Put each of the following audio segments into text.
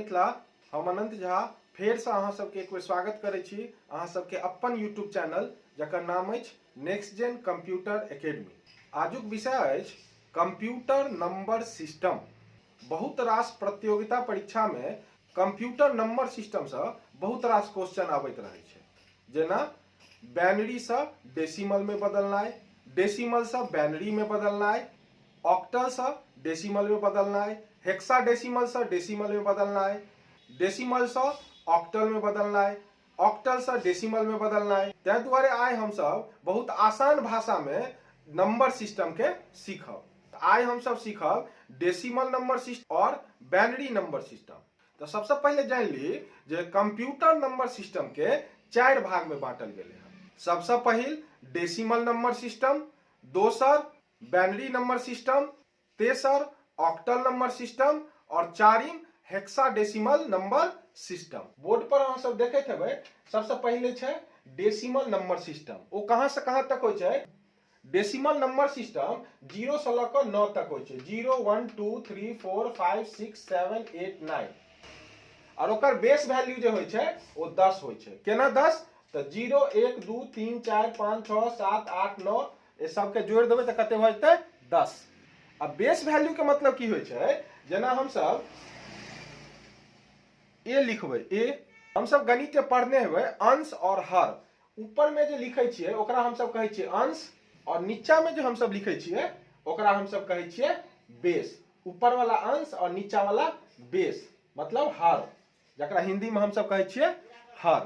मिथिला हम अनंत झा फेर से अहाँ सबके एक बेर स्वागत करै छी अहाँ सबके अपन यूट्यूब चैनल जकर नाम अछि नेक्स्ट जेन कंप्यूटर एकेडमी। आजुक विषय अछि कंप्यूटर नंबर सिस्टम। बहुत रास प्रतियोगिता परीक्षा में कंप्यूटर नंबर सिस्टम से बहुत रास क्वेश्चन आबैत रहै छै, जेना बाइनरी से डेसिमल में बदलनाइ, डेसिमल से बाइनरी में बदलनाइ, ऑक्टल से डेसिमल में बदलनाइ, हेक्साडेसिमल से डेसिमल में बदलनाइ, डेसिमल से ऑक्टल में बदलनाइ, ऑक्टल से डेसिमल में बदलनाइ। तै दुआरे आइ हम सब बहुत आसान भाषा में नंबर सिस्टम के सीखब। आइ हम सब सीखब डेसिमल नंबर सिस्टम और बाइनरी नंबर सिस्टम। तो सबसे पहले जान ली जे कंप्यूटर नंबर सिस्टम के 4 भाग में बांटल गेले हैं। सबसे पहिल डेसिमल नंबर सिस्टम, दोसर बाइनरी नंबर सिस्टम, तेसर ऑक्टल नंबर सिस्टम और चारिम हेक्साडेसिमल नंबर सिस्टम। बोर्ड पर अहाँ सब देखैत हेबै सबसे पहले छै डेसिमल नंबर सिस्टम। वो कहां से कहां तक होय छै? डेसिमल नंबर सिस्टम 0 से लेकर 9 तक होय छै। 0 1 2 3 4 5 6 7 8 9 और ओकर बेस वैल्यू जे होय छै वो 10 होय छै। केना 10? तो 0 1 2 3 4 5 6 7 8 9 ये सब के जोड़ देबै त कते भ जेतै? 10। अब बेस वैल्यू के मतलब की होय छै? जेना हम सब ए लिखबै, ए हम सब गणित में पढ़ने हेबै अंश और हर। ऊपर में जे लिखै छियै ओकरा हम सब कहै छियै अंश और नीचा में जो हम सब लिखै छियै ओकरा हम सब कहै छियै बेस। ऊपर वाला अंश और नीचा वाला बेस मतलब हर, जकरा हिंदी में हम सब कहै छियै हर।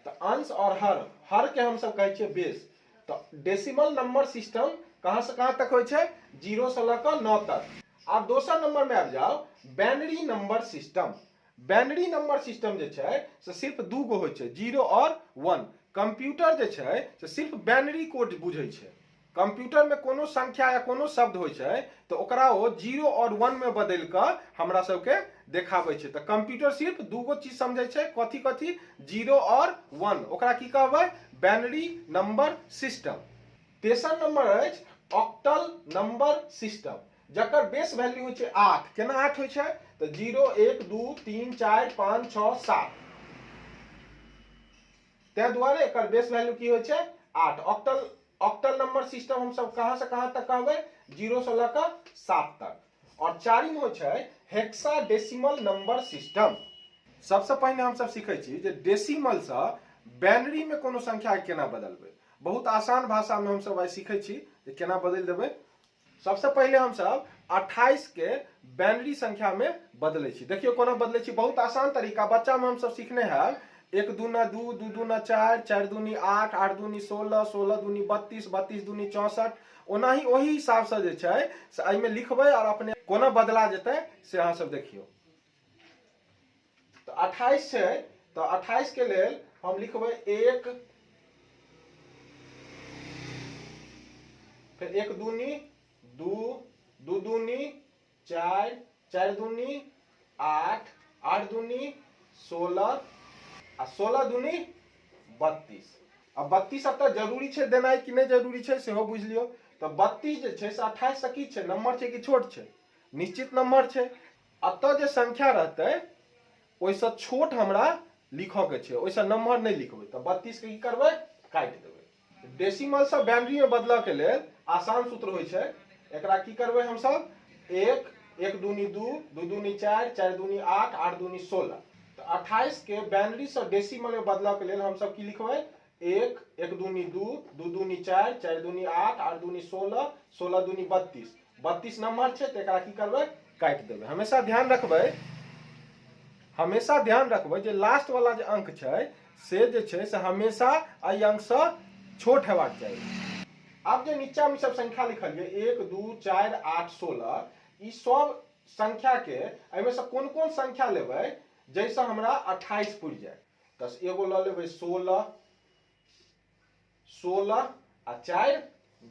तो अंश और हर के हम सब कहै छियै बेस। तो डेसिमल नंबर सिस्टम कहां से कहां तक होय छै? 0 से लेकर 9 तक। अब दोसर नंबर में आबि जाओ binary number system. Binary number system जे छै से सिर्फ दू गो होय छै, 0 और 1। कंप्यूटर जे छै से सिर्फ बाइनरी कोड बुझै छै। कंप्यूटर में कोनो संख्या या कोनो शब्द होय छै तो ओकरा वो 0 और 1 में बदल के हमरा सबके देखाबै छै। तो कंप्यूटर सिर्फ दू गो चीज समझै छै, कथी कथी? 0 और 1। ओकरा की कहबै? Binary number system. तेसर नंबर अछि ऑक्टल नंबर सिस्टम, जकर बेस वैल्यू होय छै 8। केना 8 होय छै? तो 0 1 2 3 4 5 6 7। तै दुआरे एकर बेस वैल्यू की होय छै? 8। ऑक्टल नंबर सिस्टम हम सब कहां से कहां तक कहबै? 0 से लेकर 7 तक। और चारिम होय छै हेक्साडेसिमल नंबर सिस्टम। सबसे पहले हम सब सीखै छी जे डेसिमल से बाइनरी में कोनो संख्या के केना बदलबै। बहुत आसान भाषा में हम सब आइ सीखै छी जे केना बदल देबै। सबसे पहले हम सब 28 के बाइनरी संख्या में बदलै छी। देखियो कोना बदलै छी, बहुत आसान तरीका। बच्चा में हम सब सीखने हैं 1 दूना 2 2 दूना 4 4 दूनी 8 8 दूनी 16 16 दूनी 32 32 दूनी 64। ओनाही ओही हिसाब से जे छै से एहि में लिखबै और अपने कोना बदला जेतै से अहाँ सब देखियो। तो 28 छै तो 28 के लेल हम लिखबै 1, फिर 1 दूनी 2 2 दूनी 4 4 दूनी 8 8 दूनी 16 आ 16 दूनी 32। अब 32 अब तो जरूरी छै देनाइ कि नहीं जरूरी छै सेहो बुझ लियो। तो 32 जे छै से 28 से की छै? नंबर छै कि छोट छै? निश्चित नंबर छै। अतः जे संख्या रहतै ओइसे छोट हमरा लिखऽ के छै, ओइसे नंबर नहीं लिखबै। तो 32 के की करबै? काट देबै। डेसिमल से बाइनरी में बदलऽ के लेल आसान सूत्र होय छै। एकरा की करबै हम सब? 1 1 दूनी 2 2 दूनी 4 4 दूनी 8 8 दूनी 16। तो 28 के बाइनरी से डेसिमल में बदलऽ के लेल हम सब की लिखबै? 1 1 दूनी 2 2 दूनी 4 4 दूनी 8 8 दूनी 16 16 दूनी 32। 32 नंबर छै तो एकरा की करबै? काट देबै। हमेशा ध्यान रखबै जे लास्ट वाला जे अंक छै से जे छै से हमेशा एहि अंक से छोट हेबाक चाही। अब जो नीचा में सब संख्या लिखलिए 1 2 4 8 16, ई सब संख्या के एमे से कोन कोन संख्या लेबै जैसे हमरा 28 पुर जाए? तो एगो ल लेबै 16 16 आ 4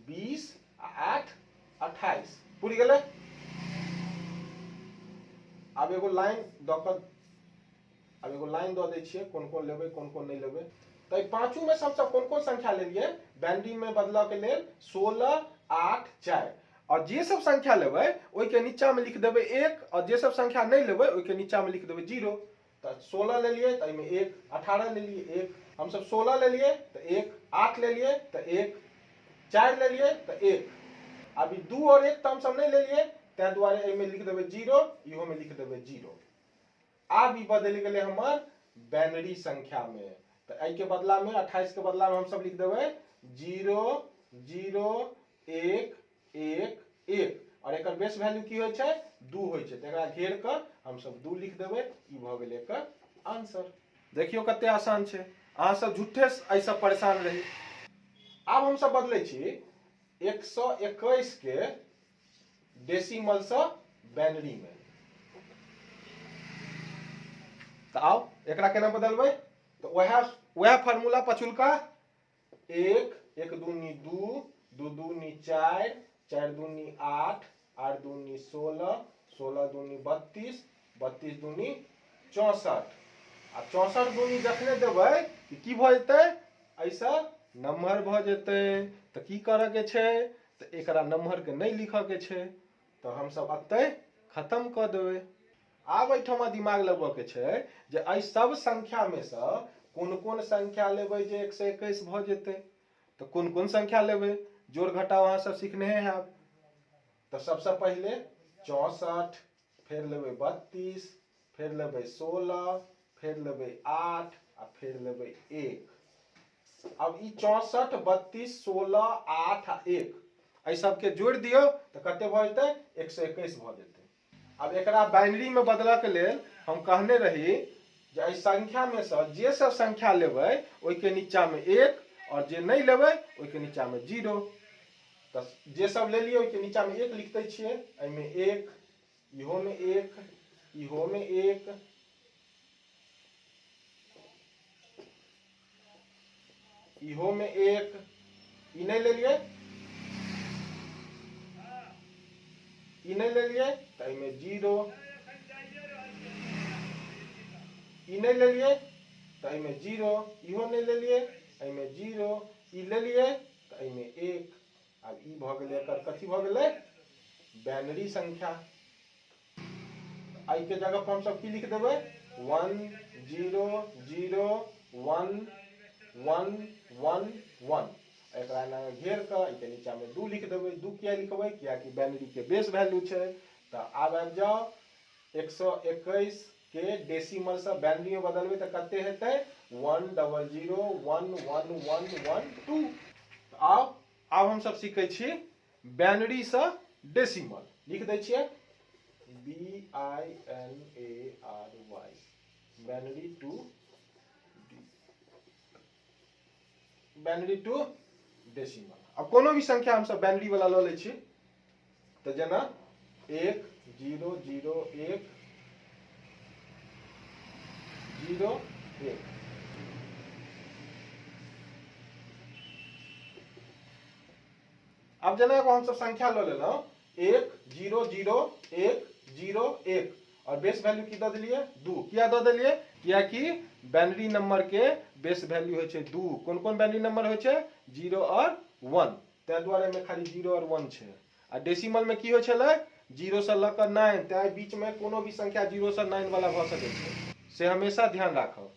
20 आ 8 28 पुर गेलै। अब एगो लाइन दऽ दै छियै कोन कोन लेबै कोन कोन नहीं लेबै। तो पांचों में सबसे कोन कोन संख्या लेलिए बाइनरी में बदलऽ के लेल? 16 8 4। और जे सब संख्या लेबै ओहि के नीचा में लिख देबै 1 और जे सब संख्या नहीं लेबै ओहि के नीचा में लिख देबै 0। तो 16 ले लिए तो में 1, 18 ले लिए 1, हम सब 16 ले लिए तो 1, 8 ले लिए तो 1, 4 ले लिए तो 1। अभी 2 और 1 तो हम सब नहीं ले लिए, तै दुआरे में लिख देबै 0, इहो में लिख देबै 0। आब ई बदल गेलै हमर बाइनरी संख्या में। तो ए के बदला में 28 के बदला में हम सब लिख देबै 0 0 1 1 1 और एकर बेस वैल्यू की होय छै 2 होय छै, एकरा घेर के हम सब 2 लिख देबै। ई भ गेलै एकर आंसर। देखियो कते आसान छै, अहाँ सब झूठे ऐ सब परेशान रही। आब हम सब बदलै छी 121 के डेसिमल से बाइनरी में। तो आओ एकरा केना बदलबै, तो वह फार्मूला पछुलका 1 1 दूनी 2 2 दूनी 4 4 दूनी 8 8 दूनी 16 16 दूनी 32 32 दूनी 64 आ 64 दूनी जखने देबै की भ जेतै, ऐसा नंबर भ जेतै। तो की करऽ के छै, तो एकरा नंबर के नहीं लिखऽ के छै, तो हम सब अतै खत्म क देबै। आब एठमा दिमाग लगबऽ के छै जे एहि सब संख्या में से कोन कोन संख्या लेबै जे 121 भ जेतै। तो कोन कोन संख्या लेबै, जोड़ घटाव अहाँ सब सीखने हैं। तो सबसे पहले 64, फिर लेबै 32, फिर लेबै 16, फिर लेबै 8 आ फिर लेबै 1। अब ई 64 32 16 8 आ 1 एहि सबके जोड़ दियौ तो कते भ जेतै 121 भ जेतै। अब एकरा बाइनरी में बदलऽ के लेल हम कहने रही जे एहि संख्या में से जे सब संख्या लेबै ओहि के नीचा में 1 और जे नहीं लेबै ओहि के नीचा में 0। तो जे सब ले लिए ओहि के नीचा में 1 लिख दै छियै, एहि में 1, इहो में 1, इहो में 1, इहो में 1, ई नहीं ले लिए, ई नहीं ले लिए तो एहि में 0, ई नहीं ले लिए तो एहि में 0, इहो नहीं ले लिए एहि में 0, ई ले लिए तो एहि में 1। अब ई भ गेलै एकर कथी भ गेलै बाइनरी संख्या। आई के जगह पर हम सब की लिख देबै 1 0 0 1 1 1 1। एकरा एना घेर के ई के नीचा में 2 लिख देबै। 2 किया लिखबै, किया कि बाइनरी के बेस वैल्यू छै। तो आब आबि जाओ 121 के डेसिमल से बाइनरी में बदलबै तो कते हेतै 1 0 0 1 1 1 1 2। तो आब हम सब सीखै छी बाइनरी से डेसिमल। लिख दै छियै BINARY बाइनरी टू डेसिमल। अब कोनो भी संख्या हम सब बाइनरी वाला ल लै छी। तो जेना 1 0 0 1 0 1। अब जेना हम सब संख्या ल लेलहुं 1 0 0 1 0 1 और बेस वैल्यू की दे दिलिए 2। किया दे दिलिए, किया कि बाइनरी नंबर के बेस वैल्यू होय छै 2। कोन कोन बाइनरी नंबर होय छै 0 और 1, तै दुआरे में खाली 0 और 1 छै। आ डेसिमल में की होय छलै 0 से ल क 9, तै बीच में कोनो भी संख्या 0 से 9 वाला भ सकै छै, से हमेशा ध्यान राखब।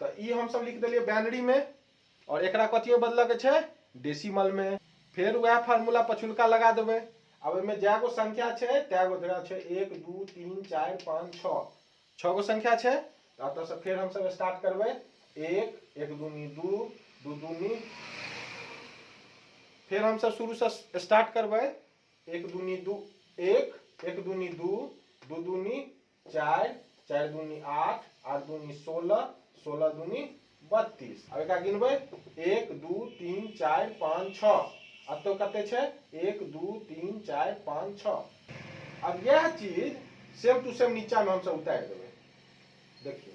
तो ई हम सब लिख देलिए बाइनरी में और एकरा कथी में बदले के छै डेसिमल में। फिर वह फार्मूला पछुलका लगा देबै। अब एमे जै गो संख्या छै तै गो जगह छै 1 2 3 4 5 6 6 गो संख्या छै। तो से फिर हम सब स्टार्ट करबै 1 1 दूनी 2 2 दूनी, फिर हम सब शुरू से स्टार्ट करबै 1 दूनी 2 1 1 दूनी 2 2 दूनी 4 4 दूनी 8 8 दूनी 16 16 दूनी 32। अब एकरा गिनबै 1 2 3 4 5 6। अब तो कते छै 1 2 3 4 5 6। अब यह चीज सेम टू सेम नीचा में हम सब उतार देबै। देखियो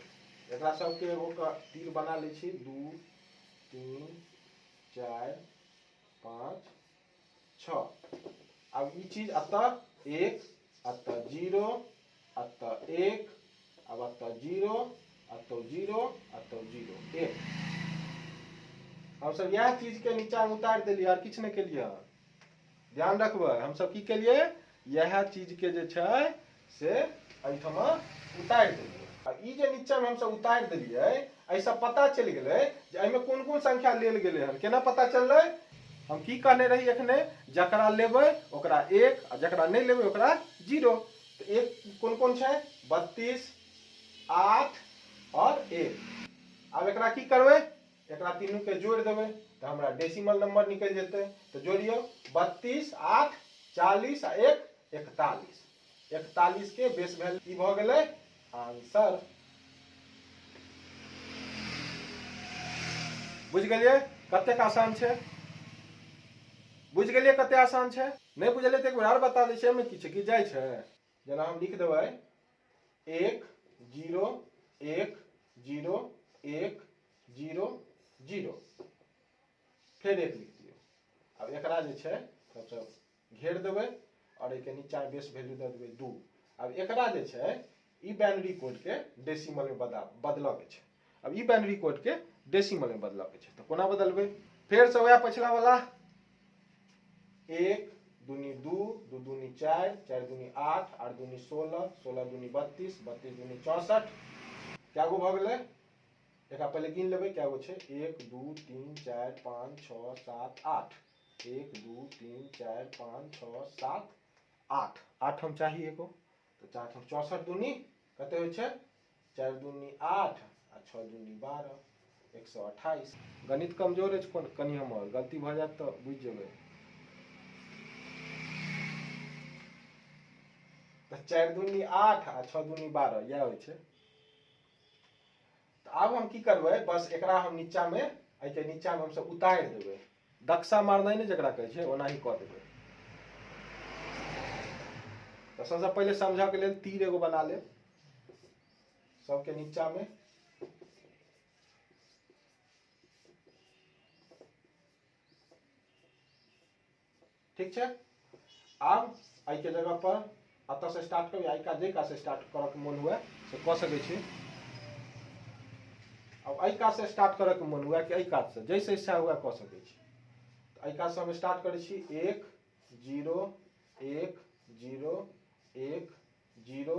एकरा सब के एगो का तीर बना लै छी 2 3 4 5 6। अब ई चीज अतः 1 अतः 0 अतः 1 अब अतः 0 अतः 0 अतः 0 1। हम सब यह चीज के नीचा में उतार दिलिए और किछ नहीं के लिए। ध्यान रखबै हम सब की केलिए यह चीज के जे छै से एहिठमा उतारि देलिए। आ ई जे नीचा में हम सब उतारि देलिए ऐसा पता चल गेलै जे एहिमे कोन कोन संख्या लेल गेलै हन। केना पता चललै? हम की कहने रही एखने जकरा लेबै ओकरा 1 आ जकरा नहीं लेबै ओकरा 0। तो एक कोन कोन छै 32 8 और 1। अब एकरा की करबै एकरा तीनों के जोड़ देबै तो हमरा डेसिमल नंबर निकल जेतै। तो जोड़ियो 32 8 40 आ 1 41। 41 के बेस वैल्यू की भ गेलै आंसर। बुझ गेलिए कतेक आसान छै? बुझ गेलिए कते आसान छै? नहीं बुझलिए तो एक बार और बता दै छियै। एहिमे की छै कि जाइ छै जेना हम लिख देबै 1 0 1 0 1 0 0 फिर 1 लिख दियौ। अब एकरा जे छै सबसे घेर देबै और एक नीचा बेस वैल्यू दे देबै 2। अब एकरा जे छै ई बाइनरी कोड के डेसिमल में बदलऽ के छै। अब ई बाइनरी कोड के डेसिमल में बदलऽ के छै तो कोना बदलबै? फिर से वह पिछला वाला 1 दूनी 2 2 दूनी 4 4 दूनी 8 8 दूनी 16 16 दूनी 32 32 दूनी 64। क्या गो भ गेलै? एकरा पहले गिन लेबै क्या गो छै 1 2 3 4 5 6 7 8। 1 2 3 4 5 6 7 8 8 हम चाहिए एगो तो 4 हम 64 दूनी कते होइ छै 4 दूनी 8 आ 6 दूनी 12 128। गणित कमजोर है कनी हमर गलती भ जात तो बुझ जेबै। तो 4 दूनी 8 आ 6 दूनी 12 यह होइ छै। तो अब हम की करबै बस एकरा हम नीचा में एके नीचा में हम सब उतारि देबै। दक्षा मारनाइ ने जकरा कहै छै ओना ही क देबै। तो सबसे पहले समझ के लेल तीर एगो बना ले सबके नीचा में। ठीक छै। अब आई के जगह पर अत से स्टार्ट करिए आई का जे का से स्टार्ट करऽ के मन हुए से क सकै छी। अब आई का से स्टार्ट करऽ के मन हुए कि आई कात से जैसे इच्छा हुए क सकै छी। तो आई कात से हम स्टार्ट करै छी 1 0 1 0 1 0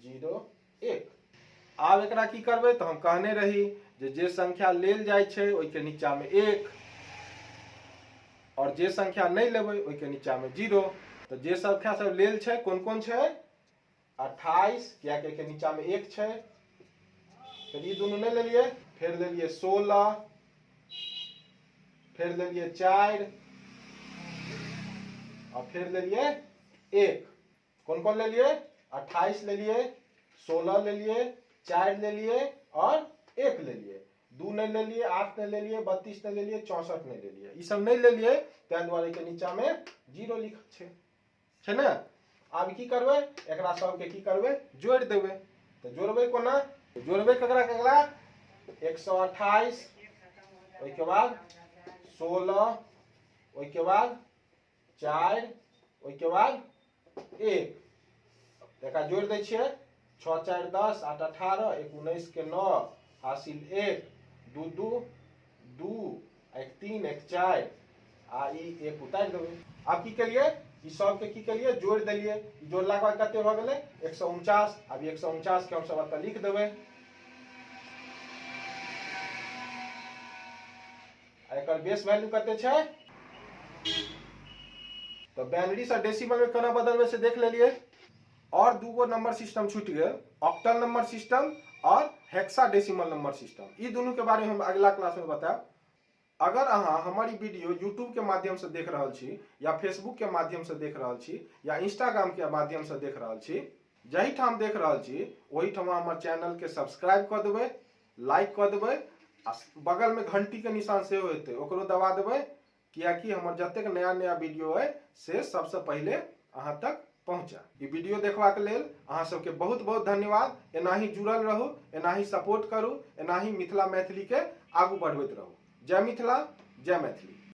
0 1। आब एकरा की करबै तो हम कहने रही जे संख्या लेल जाइ छै ओइ के नीचा में 1 और जे संख्या नहीं लेबै ओइ के नीचा में 0। तो जे संख्या सब लेल छै कोन कोन छै 28 किया के नीचा में 1 छै। फिर ये दोनों नहीं लेलिए फिर लेलिए 16 फिर लेलिए 4 और फिर लेलिए 1। कौन कौन ले लिए 28 ले लिए 16 ले लिए 4 ले लिए और 1 ले लिए। 2 नहीं ले लिए 8 नहीं ले लिए 32 नहीं ले लिए 64 नहीं ले लिए। ये सब नहीं ले लिए तै द्वारे के नीचा में 0 लिखल छै ना। आब की करबै एकरा सब के की करबै जोड़ देबै। तो जोड़बै कोना जोड़बै ककरा ककरा 128 ओइ के बाद 16 ओइ के बाद 4 ओइ के बाद 1। देखा जोड़ दै छियै 6 4 10 8 18 1 19 के 9 हासिल 1 2 2 2 1 3 1 4 आ ई 1 उतारि देबै। आब की केलिए ई सब के की केलिए जोड़ देलिए। जोड़ला के बाद कते भ गेलै 149। अब 149 के हम सब एतऽ लिख देबै। एकर बेस वैल्यू कते छै तो बाइनरी से डेसिमल में केना बदलबै से देख लेलिए। और दूगो नंबर सिस्टम छूट गए ऑक्टल नंबर सिस्टम और हेक्साडेसिमल नंबर सिस्टम। ई दोनों के बारे में हम अगला क्लास में बताएब। अगर अहाँ हमारी वीडियो यूट्यूब के माध्यम से देख रहल छी या फेसबुक के माध्यम से देख रहल छी या इंस्टाग्राम के माध्यम से देख रहल छी जही ठाम देख रहल छी वही ठाम हमर चैनल के सब्सक्राइब कर देबै लाइक कर देबै आ बगल में घंटी के निशान से होते ओकरो दबा देबै कियाकि हमर जतेक नया नया वीडियो है से सबसे पहले अहाँ तक पहुँचा। ई वीडियो देखबा के लेल अहाँ सबके बहुत बहुत धन्यवाद। एनाही जुड़ल रहू एनाही सपोर्ट करू एनाही मिथिला मैथिली के आगू बढ़बैत रहू। जय मिथिला जय मैथिली।